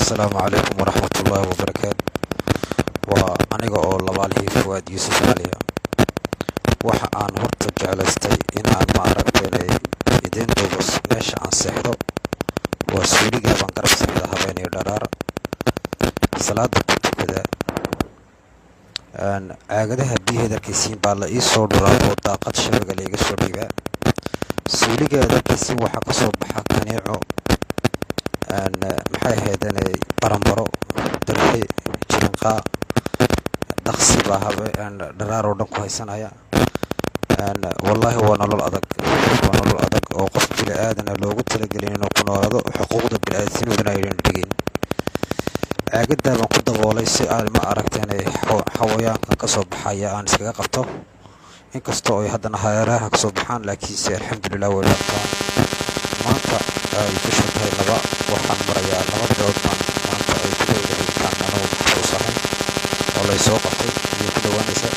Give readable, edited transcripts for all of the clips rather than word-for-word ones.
السلام عليكم ورحمة الله وبركاته. وأنيقا أو لبالهي فؤاد يوسف علي waxa aan horta jeclaystay inaan ma aragtay idin dubas meesha aan seexdo waa suuliga baan garabsanada habeenay dharaar salaada ku tukada aagadaha biyaha kiisiin baa la ii soo dhuraa oo daaqad shabaga la iga soo dhigaa suuligeeda kiisiin waxa ka soo baxa kaneeco maxay ahaydeen barambaro dalxi jirinqa dhaqsi baa habeen dharaar oo dhan ku haysanaya والله هو نلول أدق أو قف بالآدم لو قلت لك إنه كنا هذا حقوق بالآدم ودنا يرجعين عقد ده ما قد والله سؤال ما أردت يعني حويان كصوب حياة أنا سكوا قطه إن كستوي هذا نهاية كصوب حان لكن سير الحمد لله ولا ما أنت يكشف هاي النبأ وحن مريا النبأ جود ما أنت يكتب كان أنا وصحيح والله يسوق قطي يكتب ونسى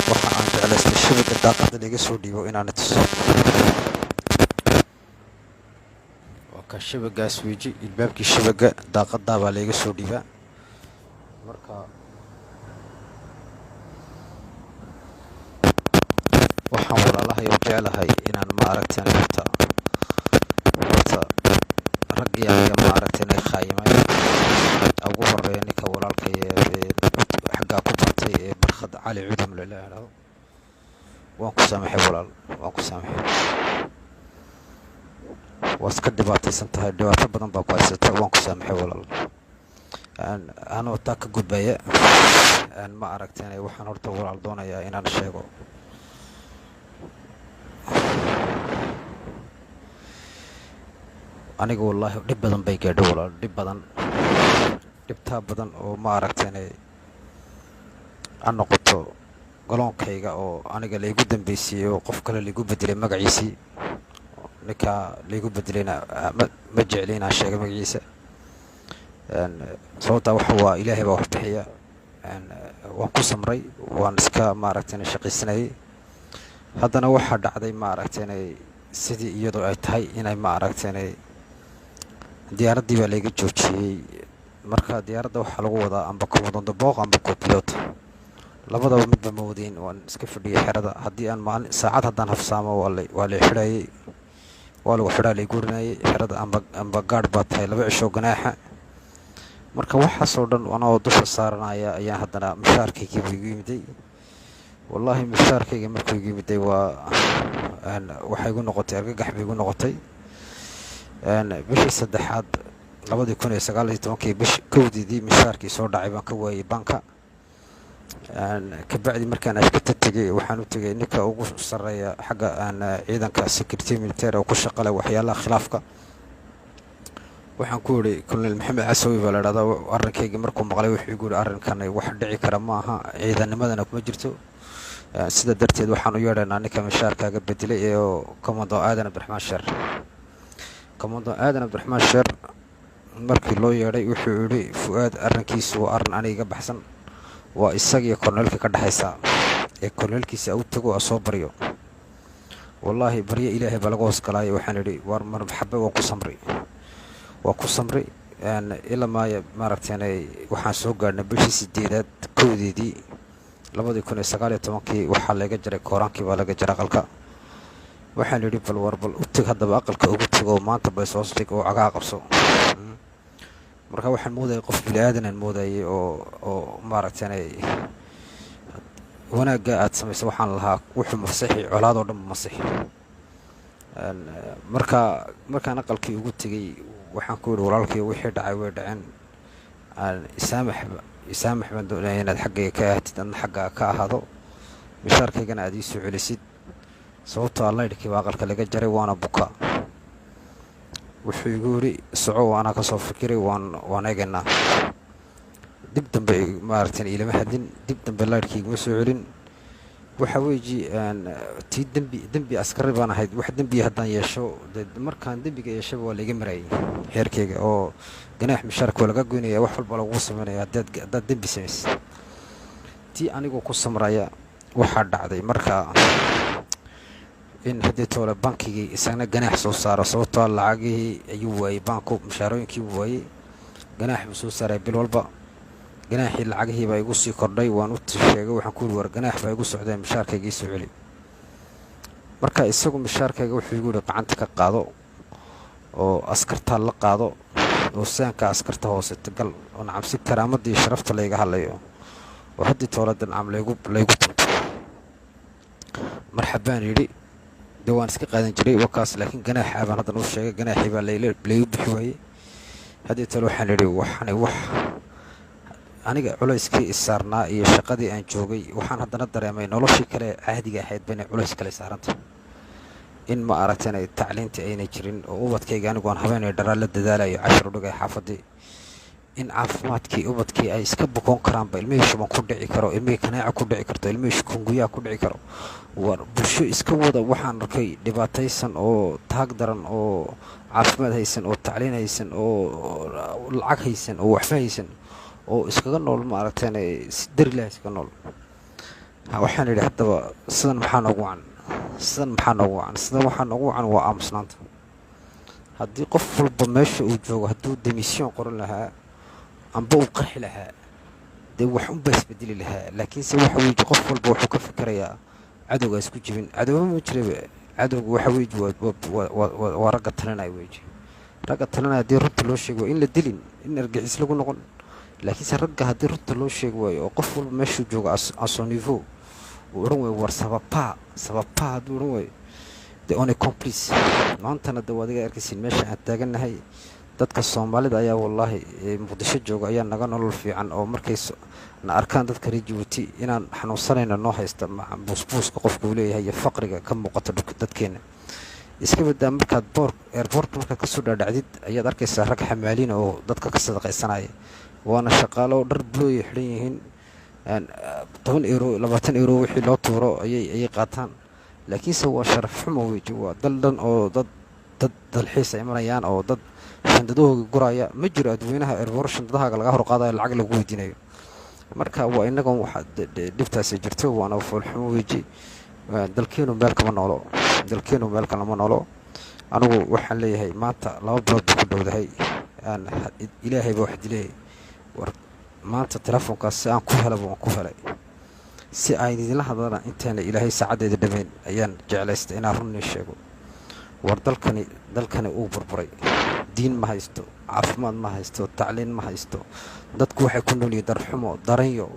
waxa aan jeclaystay shabakada daaqada laga soo dhiibo inaan tuso waa ka shabagaas weeji ilbaabkii shabaga daaqada baa laga soo dhiibaa marka waxaan walaalahay oo jeclahay inaan ma aragtaan horta ragii aniga ma aragtaan ay khaayimay ugu horeeya ninka walaalkay xagga ku bartay ee barkhad cali cudum la ilaahdo waan ku saamaxay walaal waan ku saamaxay waska dhibaataysan tahay dhibaato badan baa ku haysata waan ku saamaxay walaal anoo taa ka gudbaya ma aragtaan waxaan horta walaal doonayaa inaan sheego aniga wallahi dhib badan bay gaadhay walaal dhibtaa badan oo ma aragtaan aan noqoto galoonkayga oo aniga la igu dambeysay oo qof kale la igu bedelay magaciisi ninka la igu bedelayna ma jeclina sheega magaciisa sababta waxa waa ilaahay baa wax bixiya waan ku samray waan iska ma aragtaan shaqaysanay haddana waxa dhacday ma aragtaan sidii iyadoo ay tahay inay ma aragtaan diyaaradii baa la iga joojiyay marka diyaaradda waxa lagu wadaa amba komodondo booq amba co-pilot labadaba midba ma wadeen waan iska fadhiyay xerada haddii aan maalin saacad haddaan hafsaamo waa la xidhayay waa lagu xidhaa la guurinayay xerada amba gaadh baa tahay 2 cisho ganaaxa marka waxaasoo dhan anoo dusha saaranaya ayaan haddana mushaarkayga igu yimiday wallahi mushaarkayga markuu igu yimiday waxay igu noqotay argagax bay igu noqotay bishii saddexaad 2019 bishii kowdii mushaarkii soo dhacay baan ka waayay banka kabacdi markaan ashkata tagay waxaan u tagay ninka ugu sareeya xagga ciidanka security military oo ku shaqalay waxyaalaha khilaafka waxaan ku yiri Colonel Maxamed Casawi baa la yiraahdaa arrinkayga markuu maqlay wuxuu igu yiri arrinkan wax dhici kara ma aha ciidanimadana kuma jirto sida darteed waxaan u yeedhanaa ninka mushaarkaaga bedelay ee Commando Aadan Abdiraxmaan Sheer Commando Aadan Abdiraxmaan Sheer markii loo yeedhay wuxuu yiri fuaad arrinkiisu waa arrin aniga baxsan waa isaga korneelka ka dhaxaysa ee korneelkiisa uu tago soo bariyo wallahi bariya ilaahay baa lagu hoos galay waxaan yiri war marxaba waa ku samray ilaa ma aragtaan waxaan soo gaarnay bishii 8aad kowdeedii 2019 waxa laga jaray kooraankii baa laga jaray aqalka waxaan yiri bal u tag hadaba aqalka ugu tago maanta bay soo stig oo cagaa qabso marka waxaan mooday qof bilaadan mooday oo ma aragtaan wanaaga aad sameysay waxaan lahaa wuxuu masaxi colaado dhan masaxi markaan aqalkii ugu tagay waxaan ku yiri walaalkay wixii dhacay way dhaceen isaamax baan doonayay inaad xaggayga ka ahatid adna xagga ka ahaado mishaarkaygana aad ii soo celisid sababtoo ah laydhkii baa aqalka laga jaray waana buka wuxuu igu yiri soco waana ka soo fikiray waan eegaynaa dib dambe ma aragtaan ilama hadin dib dambe laydhkii ma soo celin waxa weeji tii dambi askari baan ahayd wax dambi haddaan yeesho markaan dambiga yeeshay waa laga maray heerkayga oo ganaax mushaarka laga goynaya wax walba lagu sameeyaa dad dambi sameys tii anigu ku samraya waxa dhacday marka in hadii toole bankiga isagna ganaax soo saaro sababtoo lacagii ayuu waayay banku mushaarooyinkii waayay ganaax buu soo saaray bil walba. ganaaxii lacagihii baa igu sii kordhay. waan u sheegay, waxaan ku yidhi war ganaax baa igu socdee mishaarkayga ii soo celi. marka isagu mishaarkayga wuxuu igu yidhi gacanta ka qaado oo askartaa la qaado oo saanka askarta hooseta gal oo nacam si karaamadii sharafta layga hadlayo oo haddii toolada nacam laygu tunto. marxabaan yidhi dee waan iska qaadan jiray wakaas, laakiin ganaaxa baan haddan u sheegay. ganaaxii baa laygu bixi waayey. haddii tole waxaan idhi waxani wax aniga culayskii isaarnaa iyo shaqadii aan joogay, waxaan haddana dareemay noloshii kale caadiga ahayd ba inay culays kale saarantay. in ma aragta inay tacliintii aynay jirin oo ubadkayga anigu aan habeenay dharaa la dadaalayo cashar u dhigay xaafadii. in caafimaadkii ubadkii ay iska bukoon karaanba, ilmihii shuban ku dhici karo, ilmihii kanaaca ku dhici karto, ilmihii kunguyaa ku dhici karo. war bulsho iska wada waxaan arkay dhibaataysan oo taag daran oo caafimaad haysan oo tacliin haysan oo lacag haysan oo waxba haysan oo iskaga nool ma aragteen si darilah iskaga nool. waxaan idhi haddaba sidan maxaa noogu wacan sidan waxaa noogu wacan waa aamusnaanta. haddii qof walba meesha uu joogo hadduu demisyon qoran lahaa amba uu qarxi lahaa dee wax unbaa isbedeli lahaa. laakiinse waxa weeye qof walba wuxuu ka fikirayaa cadowga isku jibin. cadowba ma jiraba. cadowga waxa weeye waa ragga talinaya weeye. ragga talinaya haddii runta loo sheego in la dilin, in argixis lagu noqon. laakiinse ragga haddii runta loo sheegi waayo oo qof walba meeshuu joogo asonivo uu odhan waayo war sababaa hadduu odhan waayo de one complice. maantana de waad iga arkaysiin meesha aan taagannahay. dadka soomaalida ayaa wallaahi muqdisho jooga ayaa naga nolol fiican oo markay na arkaan dadka reer Djibouti inaan xanuunsanayna noo haysta buusbuuska qofka uu leeyahay iyo faqriga ka muuqata dadkeena. iska badaa markaad airport markaad kasoo dhaadhacdid ayaad arkaysaa rag xamaaliin oo dadka ka sadaqaysanaya. waana shaqaalo dhar bulooya xidhan yihiin. 10 euro 20 euro wixii loo tuuro ayay qaataan. laakiinse waa sharaf xumo weeye. waa dal dhan oo dad dalxiis ay marayaan oo dad shandadahooga guraya ma jiro. adweynaha airport shandadahaaga laga hor qaadayo lacag lagu weydiinayo. marka waa inagan waxa dhibtaasi jirto. waana fool xumo weeye. dalkeenu meel kama noolo. anigu waxaan leeyahay maanta 2 bilood ku dhowdahay ilaahay baa wax dilay. war maanta telefoonkaas si aan ku helay waan ku helay. si ay idinla hadlaan intaana ilaahay saacadeeda dhameyn ayaan jeclaystay inaan runni sheego. war dalkani uu burburay. diin ma haysto, caafimaad ma haysto, tacliin ma haysto. dadku waxay ku nool yihiin darxumo, daranyo,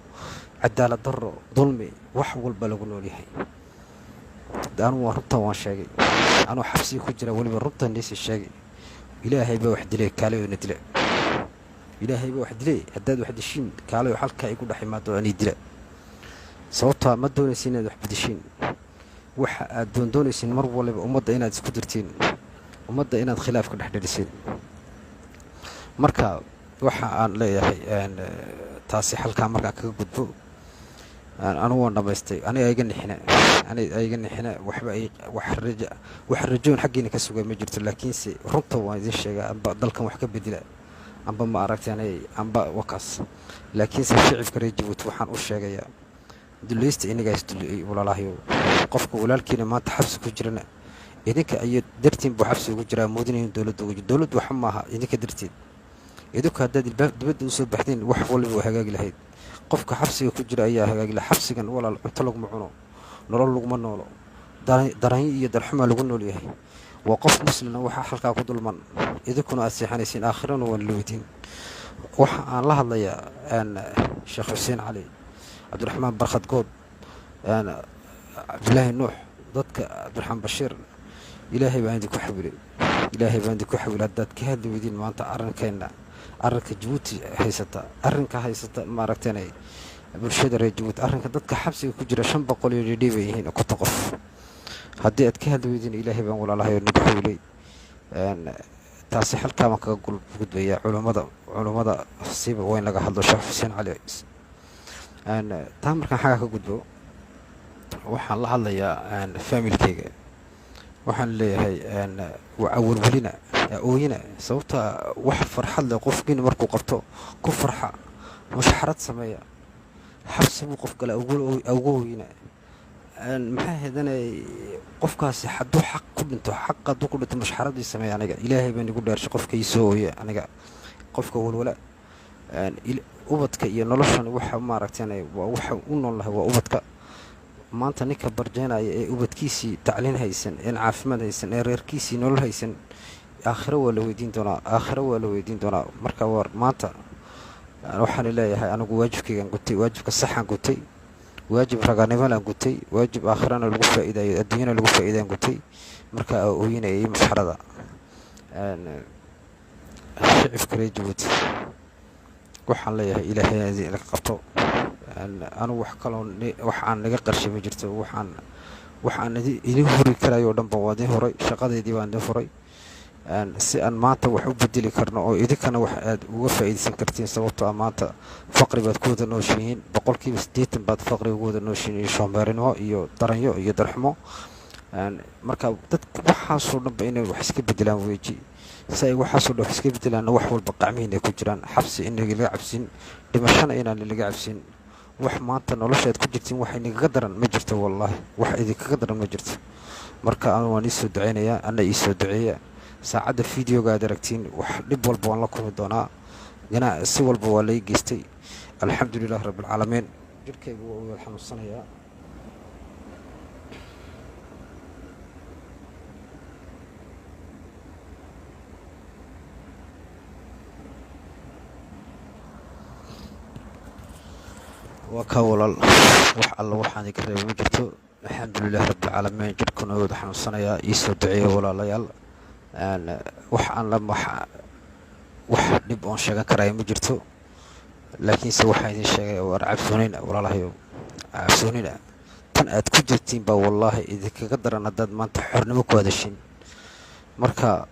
cadaalad darro, dulmi, wax walba lagu nool yahay. anu waa runta waan sheegay. anuu xabsiga ku jira weliba runta niisi sheegay. ilaahay baa wax dilay kaalayoona dila. ilaahay baa wax dilay. haddaad wax dishiin kaalayo halkaa igu dhex imaado ani dila. sababtaa ma doonaysin inaad wax bedeshiin. waxa aad doonaysin mar waliba ummadda inaad isku dirtiin, ummadda inaad khilaaf ka dhexdhaliseen. marka waxa aan leeyahay taasi halkaa markaa kaga gudbo. anu waan dhamaystay. aniga iga nixina waxba wax rajoon xaggiina ka sugay ma jirto. laakiinse runta waan idin sheegaa amba dalkan wax ka bedela amba ma aragteen amba wakaas. laakiinse shicibka reer Djibouti waxaan u sheegayaa dulaysta inaga isdulay walaalahayo. qofka walaalkiina maanta xabsi ku jirana idinka ayay dartiin buu xabsi ugu jiraa muudinayn dowladdu waxa maaha idinka dartiin. idinku haddaad dibadda usoo baxdeen wax walba waa hagaagi lahayd. qofka xabsiga ku jira ayaa hagaagi lahaa. xabsigan walaal cunto laguma cuno, nolol laguma noolo, daranyo iyo darxumaa lagu nool yahay. waa qof muslina waxaa halkaa ku dulman. idinkuna aad seexanaysiin aakhirana waan la weydiin. waxa aan la hadlayaa sheekh xuseen cali, cabdiraxmaan barkhad good, cabdilaahi nuux, dadka cabdiraxmaan bashiir. ilaahay baan idinku xawilay. haddaad ka hadli weydiin maanta arrinka Djibouti haysata, arrinka haysata maaragteen bulshada reer Djibouti, arrinka dadka xabsiga ku jira 500 iyo dhidhiib ay yihiin ku qof. haddii aad ka hadli weydiin ilaahay baan walaalahay nagu xawilay. taasi halkaa ma kaga gudbaya culimada siiba weyn laga hadlo sheekh xuseen cali. taa markaan xagaa ka gudbo waxaan la hadlayaa familkayga. waxaan leeyahay waa awalwelina ooyina. sababta wax farxad leh qofkiina markuu qabto ku farxa, mushxarad sameeya. xabsi buu qof kale ugu ooyina. maxaa hedanay qofkaasi hadduu xaq ku dhinto mushxaradii sameeya. aniga ilaahay baan igu dhaarshay qofka ii soo ooya. aniga qofka walwala ubadka iyo noloshan waxa maaragtay waa waxa u noolnahay waa ubadka maanta ninka barjeenaya ee ubadkiisii tacliin haysan een caafimaad haysan ee reerkiisii nolol haysan aakhiro waa la weydiin doonaa marka war maanta waxaan leeyahay anigu waajibkaygaan gutay waajibka saxaan gutay waajib raganimalaan gutay waajib aakhirana lagu faa'iidayo adduunyana lagu faa'iidaan gutay marka ooyinayay masxarada shicibka reer Jabuuti waxaan leeyahay ilaahay idin qabto anu wax aan naga qarshay ma jirto waxaan idin huri karayo dhanba waa idin horay shaqadeedii baan idin furay si aan maanta wax u bedeli karno oo idinkana wax aad uga faa'iideysan kartiin sababtoo ah maanta faqri baad ku wada nooshihiin 80% baad faqri uga wada nooshihiin shoomeerinimo iyo daranyo iyo darxumo marka dadka waxaasoo dhanba inay wax iska bedelaan weeji si ay waxaasoo dhan wax iska bedelaan wax walba qacmiin ay ku jiraan xabsi in laga cabsin dhimashana inaan laga cabsin wax maanta noloshaad ku jirtiin wax inaga daran ma jirto wallahi wax idinkaga daran ma jirto marka aan waan isoo duceynayaa ana isoo duceeyaa saacada fiidiyoga aad aragtiin wax dhib walba waan la kulmi doonaa si walba waa la geystay alxamdulillaah rabbil caalamiin jirkaygu waa uu xanuunsanayaa وكا ولال wax alla waxaan ka reebay ma jirto alxamdulillaah rabbil caalamiin jirkuna wada xanuunsanaya isoo duceeyo walaalayaal wax aan la wax dib oon sheegan karay ma jirto laakiin se waxa idin sheegay oo cabsoonina walaalahayo cabsoonina tan aad ku jirtiin ba wallahi idinkaga daran dad maanta xornimo ku hadashin marka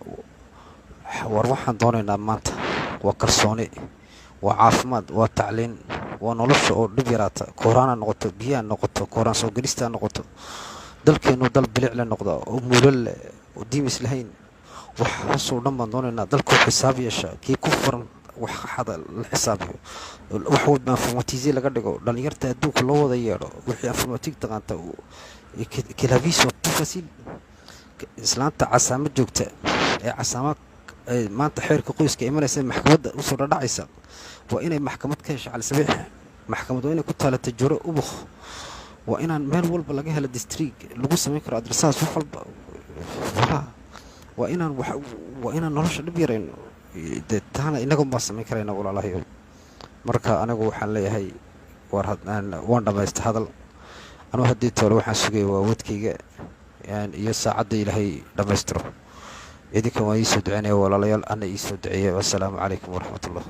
war waxaan doonaynaa maanta waa kalsooni waa caafimaad waa tacliin waa nolosha oo dhib yaraata koorana noqoto biyaha noqoto kooraan soo galista noqoto dalkeenu dal bilic la noqdo oo muulal oo diimis lahayn waxaasoo dhan baan doonaynaa dalku xisaab yeesha kii ku furan wax xada la xisaabiyo wax walba informatize laga dhigo dhalinyarta adduunka loo wada yeedho wixii informatic taqaanta kilabiso fasil islaanta casaama joogta ee casaama maanta xeerka qoyska imanaysa maxkamadda u soo dhacaysa waa inay maxkamad ka hesho cali sabiix maxkamad waa inay ku taala tajuro ubukh waa inaan meel walba laga helo district lagu sameyn karo adresaas wax walba waa inaan nolosha dhib yarayno taana inaga ma sameyn karayna walaalahayo marka anagu waxaan leeyahay waan dhamaystay hadal anuu haddii toole waxaan sugay waa wadkayga iyo saacadda ilaahay dhammaystiro idinkan waa iisoo duceynaya walaalayaal ana iisoo duceeya wassalaamu calaykum waraxmatullah